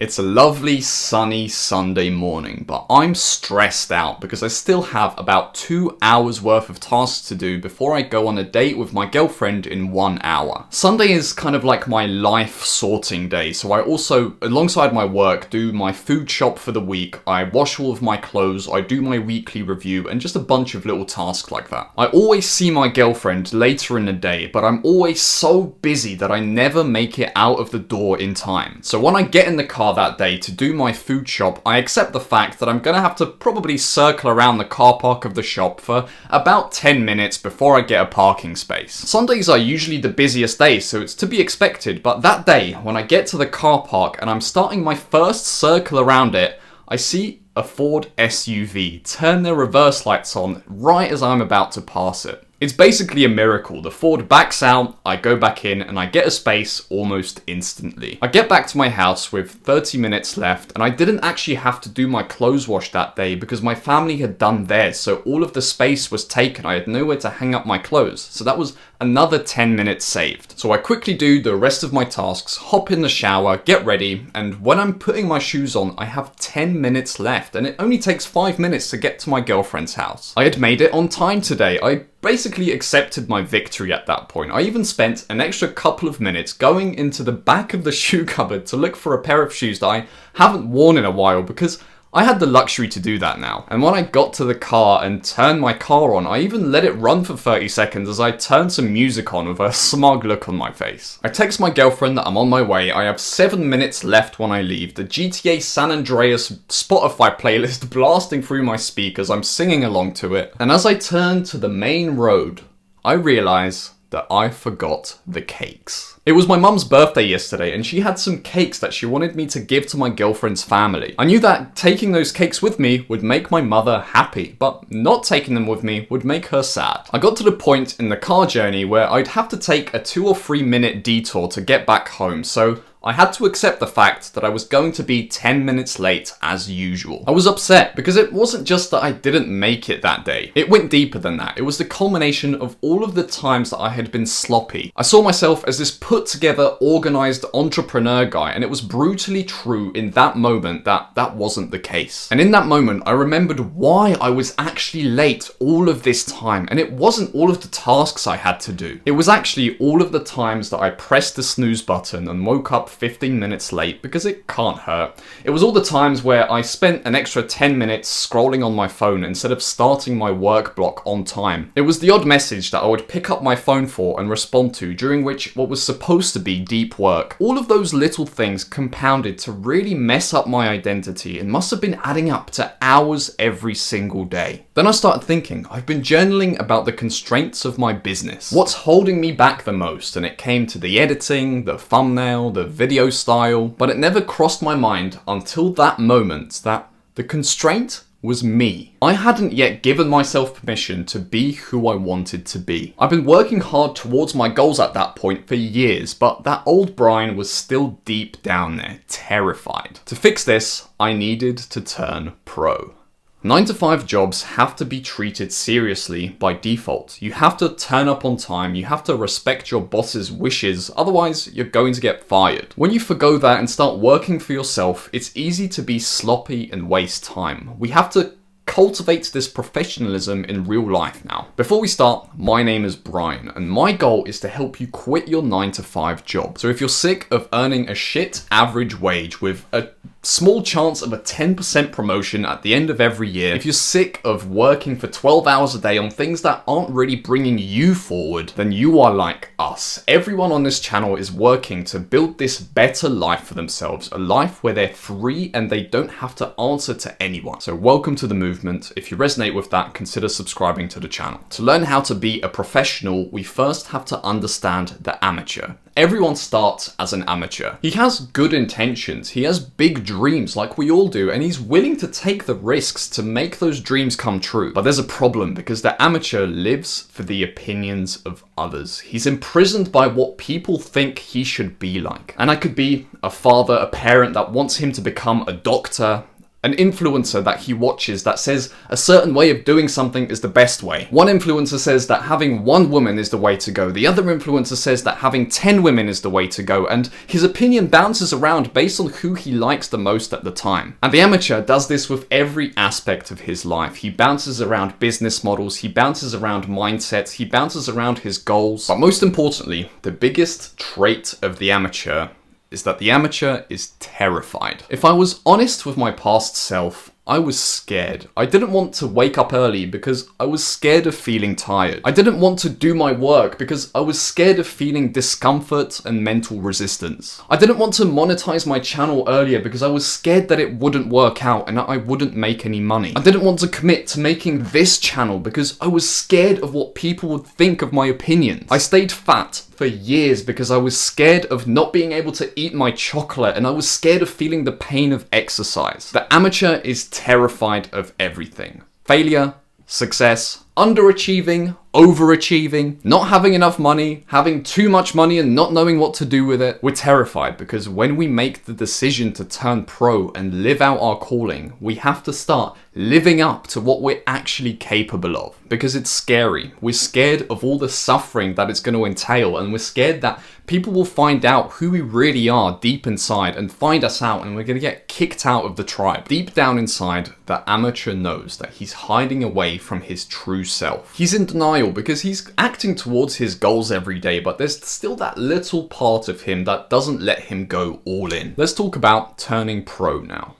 It's a lovely sunny Sunday morning, but I'm stressed out because I still have about 2 hours worth of tasks to do before I go on a date with my girlfriend in 1 hour. Sunday is kind of like my life sorting day, so I also, alongside my work, do my food shop for the week, I wash all of my clothes, I do my weekly review, and just a bunch of little tasks like that. I always see my girlfriend later in the day, but I'm always so busy that I never make it out of the door in time. So when I get in the car that day to do my food shop, I accept the fact that I'm gonna have to probably circle around the car park of the shop for about 10 minutes before I get a parking space. Sundays are usually the busiest day, so it's to be expected, but that day, when I get to the car park and I'm starting my first circle around it, I see a Ford SUV turn their reverse lights on right as I'm about to pass it. It's basically a miracle. The Ford backs out, I go back in, and I get a space almost instantly. I get back to my house with 30 minutes left, and I didn't actually have to do my clothes wash that day because my family had done theirs, so all of the space was taken. I had nowhere to hang up my clothes, so that was another 10 minutes saved. So I quickly do the rest of my tasks, hop in the shower, get ready, and when I'm putting my shoes on, I have 10 minutes left, and it only takes 5 minutes to get to my girlfriend's house. I had made it on time today. I basically accepted my victory at that point. I even spent an extra couple of minutes going into the back of the shoe cupboard to look for a pair of shoes that I haven't worn in a while because I had the luxury to do that now. And when I got to the car and turned my car on, I even let it run for 30 seconds as I turned some music on with a smug look on my face. I text my girlfriend that I'm on my way. I have 7 minutes left when I leave. The GTA San Andreas Spotify playlist blasting through my speakers. I'm singing along to it. And as I turn to the main road, I realize that I forgot the cakes. It was my mum's birthday yesterday and she had some cakes that she wanted me to give to my girlfriend's family. I knew that taking those cakes with me would make my mother happy, but not taking them with me would make her sad. I got to the point in the car journey where I'd have to take a 2 or 3 minute detour to get back home, so I had to accept the fact that I was going to be 10 minutes late as usual. I was upset because it wasn't just that I didn't make it that day. It went deeper than that. It was the culmination of all of the times that I had been sloppy. I saw myself as this put together, organized entrepreneur guy, and it was brutally true in that moment that that wasn't the case. And in that moment, I remembered why I was actually late all of this time, and it wasn't all of the tasks I had to do. It was actually all of the times that I pressed the snooze button and woke up 15 minutes late because it can't hurt. It was all the times where I spent an extra 10 minutes scrolling on my phone instead of starting my work block on time. It was the odd message that I would pick up my phone for and respond to during which what was supposed to be deep work. All of those little things compounded to really mess up my identity and must have been adding up to hours every single day. Then I started thinking, I've been journaling about the constraints of my business. What's holding me back the most? And it came to the editing, the thumbnail, the video style, but it never crossed my mind until that moment that the constraint was me. I hadn't yet given myself permission to be who I wanted to be. I've been working hard towards my goals at that point for years, but that old Brian was still deep down there, terrified. To fix this, I needed to turn pro. 9-to-5 jobs have to be treated seriously by default. You have to turn up on time, you have to respect your boss's wishes, otherwise you're going to get fired. When you forgo that and start working for yourself, it's easy to be sloppy and waste time. We have to cultivate this professionalism in real life now. Before we start, my name is Brian, and my goal is to help you quit your 9-to-5 job. So if you're sick of earning a shit average wage with a small chance of a 10% promotion at the end of every year, if you're sick of working for 12 hours a day on things that aren't really bringing you forward, then you are like us. Everyone on this channel is working to build this better life for themselves, a life where they're free and they don't have to answer to anyone. So welcome to the movement. If you resonate with that, consider subscribing to the channel. To learn how to be a professional, we first have to understand the amateur. Everyone starts as an amateur. He has good intentions, he has big dreams like we all do, and he's willing to take the risks to make those dreams come true. But there's a problem because the amateur lives for the opinions of others. He's imprisoned by what people think he should be like. And I could be a father, a parent that wants him to become a doctor, An influencer that he watches that says a certain way of doing something is the best way. One influencer says that having one woman is the way to go. The other influencer says that having 10 women is the way to go. And his opinion bounces around based on who he likes the most at the time. And the amateur does this with every aspect of his life. He bounces around business models. He bounces around mindsets. He bounces around his goals. But most importantly, the biggest trait of the amateur is that the amateur is terrified. If I was honest with my past self, I was scared. I didn't want to wake up early because I was scared of feeling tired. I didn't want to do my work because I was scared of feeling discomfort and mental resistance. I didn't want to monetize my channel earlier because I was scared that it wouldn't work out and that I wouldn't make any money. I didn't want to commit to making this channel because I was scared of what people would think of my opinions. I stayed fat for years because I was scared of not being able to eat my chocolate and I was scared of feeling the pain of exercise. The amateur is terrified of everything. Failure, success, underachieving, overachieving, not having enough money, having too much money and not knowing what to do with it. We're terrified because when we make the decision to turn pro and live out our calling, we have to start living up to what we're actually capable of because it's scary. We're scared of all the suffering that it's going to entail, and we're scared that people will find out who we really are deep inside and find us out, and we're going to get kicked out of the tribe. Deep down inside, the amateur knows that he's hiding away from his true self. He's in denial because he's acting towards his goals every day, but there's still that little part of him that doesn't let him go all in. Let's talk about turning pro now.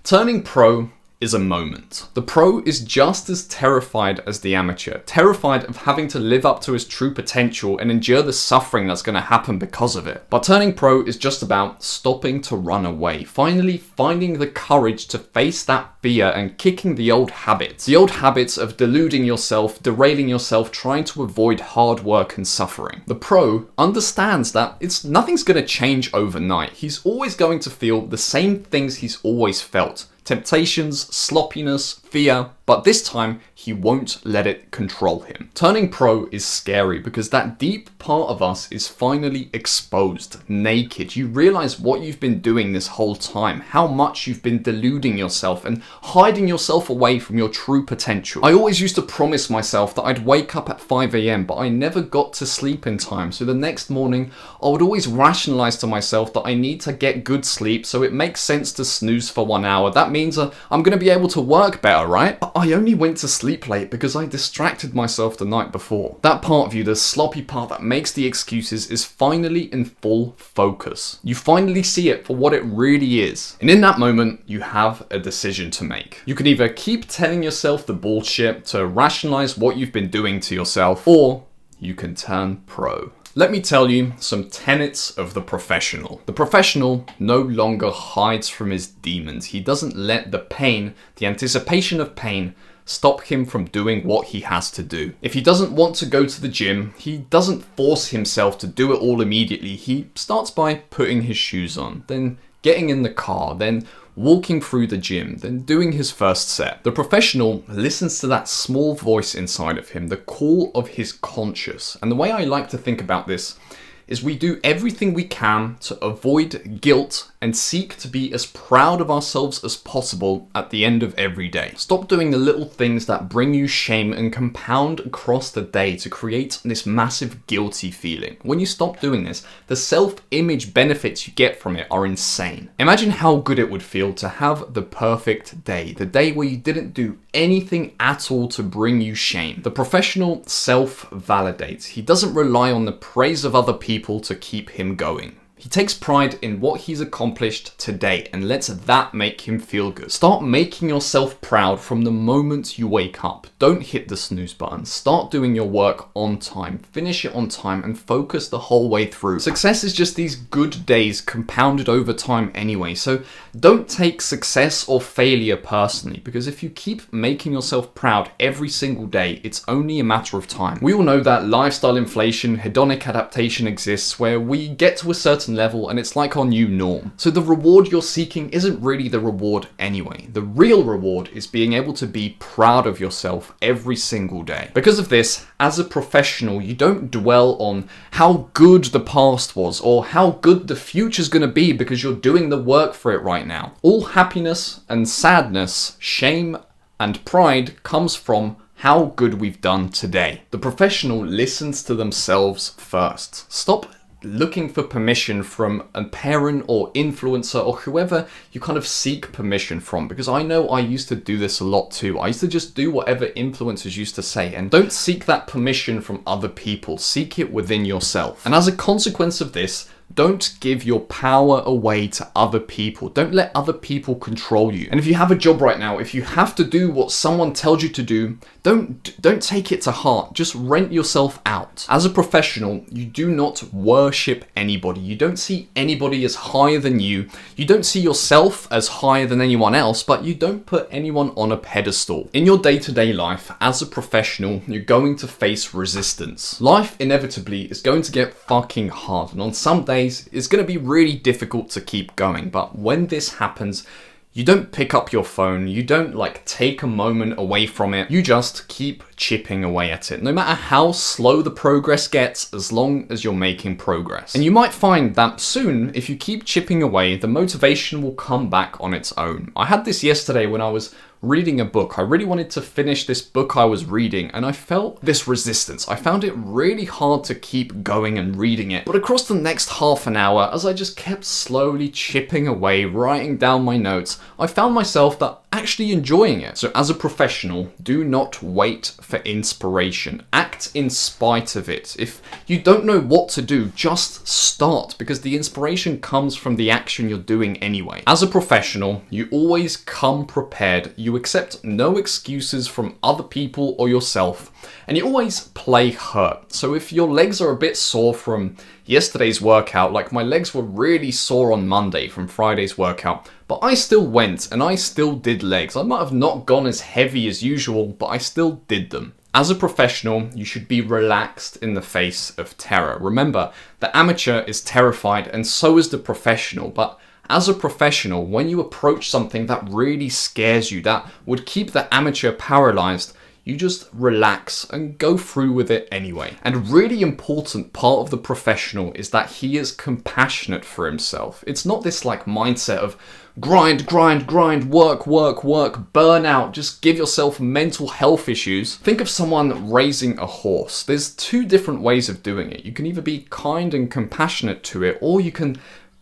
Turning pro is a moment. The pro is just as terrified as the amateur, terrified of having to live up to his true potential and endure the suffering that's going to happen because of it. But turning pro is just about stopping to run away, finally finding the courage to face that fear and kicking the old habits of deluding yourself, derailing yourself, trying to avoid hard work and suffering. The pro understands that nothing's going to change overnight. He's always going to feel the same things he's always felt. Temptations, sloppiness, fear, but this time he won't let it control him. Turning pro is scary because that deep part of us is finally exposed, naked. You realize what you've been doing this whole time, how much you've been deluding yourself and hiding yourself away from your true potential. I always used to promise myself that I'd wake up at 5 a.m, but I never got to sleep in time. So the next morning, I would always rationalize to myself that I need to get good sleep, so it makes sense to snooze for 1 hour. That means I'm going to be able to work better, right? But I only went to sleep late because I distracted myself the night before. That part of you, the sloppy part that makes the excuses, is finally in full focus. You finally see it for what it really is. And in that moment, you have a decision to make. You can either keep telling yourself the bullshit to rationalize what you've been doing to yourself, or you can turn pro. Let me tell you some tenets of the professional. The professional no longer hides from his demons. He doesn't let the pain, the anticipation of pain, stop him from doing what he has to do. If he doesn't want to go to the gym, he doesn't force himself to do it all immediately. He starts by putting his shoes on, then getting in the car, then walking through the gym, then doing his first set. The professional listens to that small voice inside of him, the call of his conscience. And the way I like to think about this is we do everything we can to avoid guilt and seek to be as proud of ourselves as possible at the end of every day. Stop doing the little things that bring you shame and compound across the day to create this massive guilty feeling. When you stop doing this, the self-image benefits you get from it are insane. Imagine how good it would feel to have the perfect day, the day where you didn't do anything at all to bring you shame. The professional self-validates. He doesn't rely on the praise of other people to keep him going. He takes pride in what he's accomplished today and lets that make him feel good. Start making yourself proud from the moment you wake up. Don't hit the snooze button. Start doing your work on time. Finish it on time and focus the whole way through. Success is just these good days compounded over time anyway. So don't take success or failure personally, because if you keep making yourself proud every single day, it's only a matter of time. We all know that lifestyle inflation, hedonic adaptation exists, where we get to a certain certain level and it's like our new norm. So the reward you're seeking isn't really the reward anyway. The real reward is being able to be proud of yourself every single day. Because of this, as a professional, you don't dwell on how good the past was or how good the future's gonna be because you're doing the work for it right now. All happiness and sadness, shame and pride comes from how good we've done today. The professional listens to themselves first. Stop looking for permission from a parent or influencer or whoever you kind of seek permission from, because I know I used to do this a lot too. I used to just do whatever influencers used to say, and don't seek that permission from other people. Seek it within yourself. And as a consequence of this, don't give your power away to other people. Don't let other people control you. And if you have a job right now, if you have to do what someone tells you to do, don't take it to heart. Just rent yourself out. As a professional, you do not worship anybody. You don't see anybody as higher than you. You don't see yourself as higher than anyone else, but you don't put anyone on a pedestal. In your day-to-day life, as a professional, you're going to face resistance. Life inevitably is going to get fucking hard, and on some days, it's going to be really difficult to keep going. But when this happens, you don't pick up your phone, you don't take a moment away from it, you just keep chipping away at it. No matter how slow the progress gets, as long as you're making progress. And you might find that soon, if you keep chipping away, the motivation will come back on its own. I had this yesterday when I was reading a book. I really wanted to finish this book I was reading, and I felt this resistance. I found it really hard to keep going and reading it. But across the next half an hour, as I just kept slowly chipping away, writing down my notes, I found myself actually enjoying it. So as a professional, do not wait for inspiration. Act in spite of it. If you don't know what to do, just start, because the inspiration comes from the action you're doing anyway. As a professional, you always come prepared. You accept no excuses from other people or yourself, and you always play hurt. So if your legs are a bit sore from yesterday's workout, like my legs were really sore on Monday from Friday's workout, but I still went and I still did legs. I might have not gone as heavy as usual, but I still did them. As a professional, you should be relaxed in the face of terror. Remember, the amateur is terrified and so is the professional, but as a professional, when you approach something that really scares you, that would keep the amateur paralyzed, you just relax and go through with it anyway. And a really important part of the professional is that he is compassionate for himself. It's not this mindset of grind, grind, grind, work, work, work, burn out, just give yourself mental health issues. Think of someone raising a horse. There's two different ways of doing it. You can either be kind and compassionate to it, or you can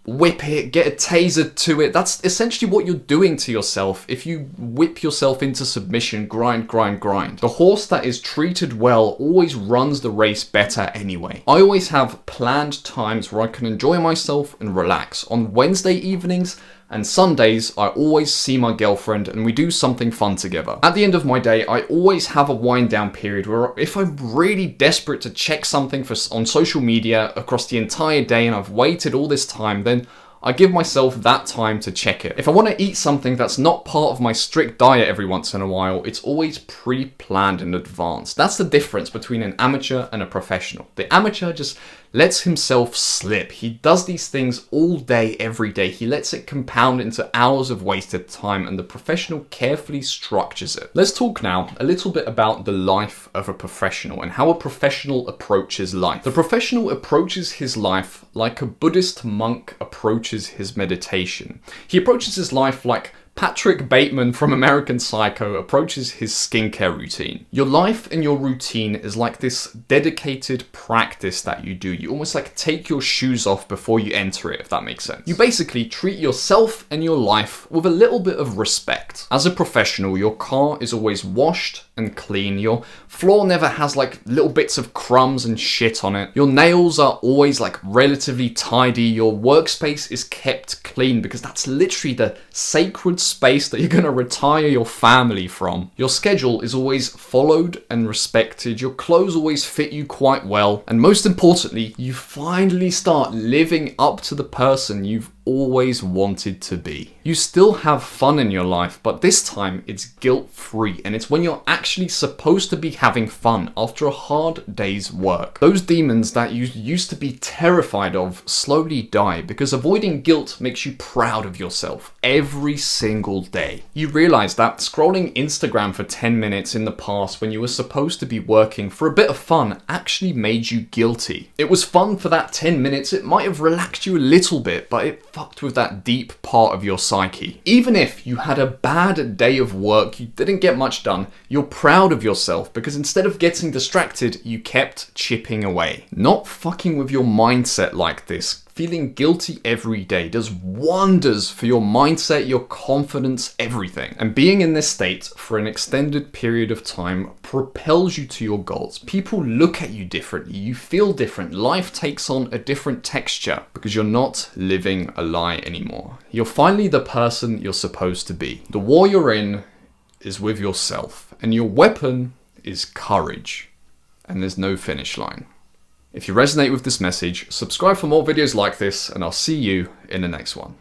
whip it, get a taser to it. That's essentially what you're doing to yourself if you whip yourself into submission, grind, grind, grind. The horse that is treated well always runs the race better anyway. I always have planned times where I can enjoy myself and relax. On Wednesday evenings and Sundays, I always see my girlfriend and we do something fun together. At the end of my day, I always have a wind down period where if I'm really desperate to check something on social media across the entire day and I've waited all this time, then I give myself that time to check it. If I want to eat something that's not part of my strict diet every once in a while, it's always pre-planned in advance. That's the difference between an amateur and a professional. The amateur just lets himself slip. He does these things all day, every day. He lets it compound into hours of wasted time, and the professional carefully structures it. Let's talk now a little bit about the life of a professional and how a professional approaches life. The professional approaches his life like a Buddhist monk approaches his meditation. He approaches his life like Patrick Bateman from American Psycho approaches his skincare routine. Your life and your routine is like this dedicated practice that you do. You almost take your shoes off before you enter it, if that makes sense. You basically treat yourself and your life with a little bit of respect. As a professional, your car is always washed and clean. Your floor never has little bits of crumbs and shit on it. Your nails are always relatively tidy. Your workspace is kept clean because that's literally the sacred space that you're going to retire your family from. Your schedule is always followed and respected. Your clothes always fit you quite well. And most importantly, you finally start living up to the person you've always wanted to be. You still have fun in your life, but this time it's guilt-free, and it's when you're actually supposed to be having fun after a hard day's work. Those demons that you used to be terrified of slowly die because avoiding guilt makes you proud of yourself every single day. You realize that scrolling Instagram for 10 minutes in the past when you were supposed to be working for a bit of fun actually made you guilty. It was fun for that 10 minutes, it might have relaxed you a little bit, but it fucked with that deep part of your psyche. Even if you had a bad day of work, you didn't get much done, you're proud of yourself because instead of getting distracted, you kept chipping away. Not fucking with your mindset like this. Feeling guilty every day does wonders for your mindset, your confidence, everything. And being in this state for an extended period of time propels you to your goals. People look at you differently, you feel different, life takes on a different texture because you're not living a lie anymore. You're finally the person you're supposed to be. The war you're in is with yourself, and your weapon is courage. And there's no finish line. If you resonate with this message, subscribe for more videos like this, and I'll see you in the next one.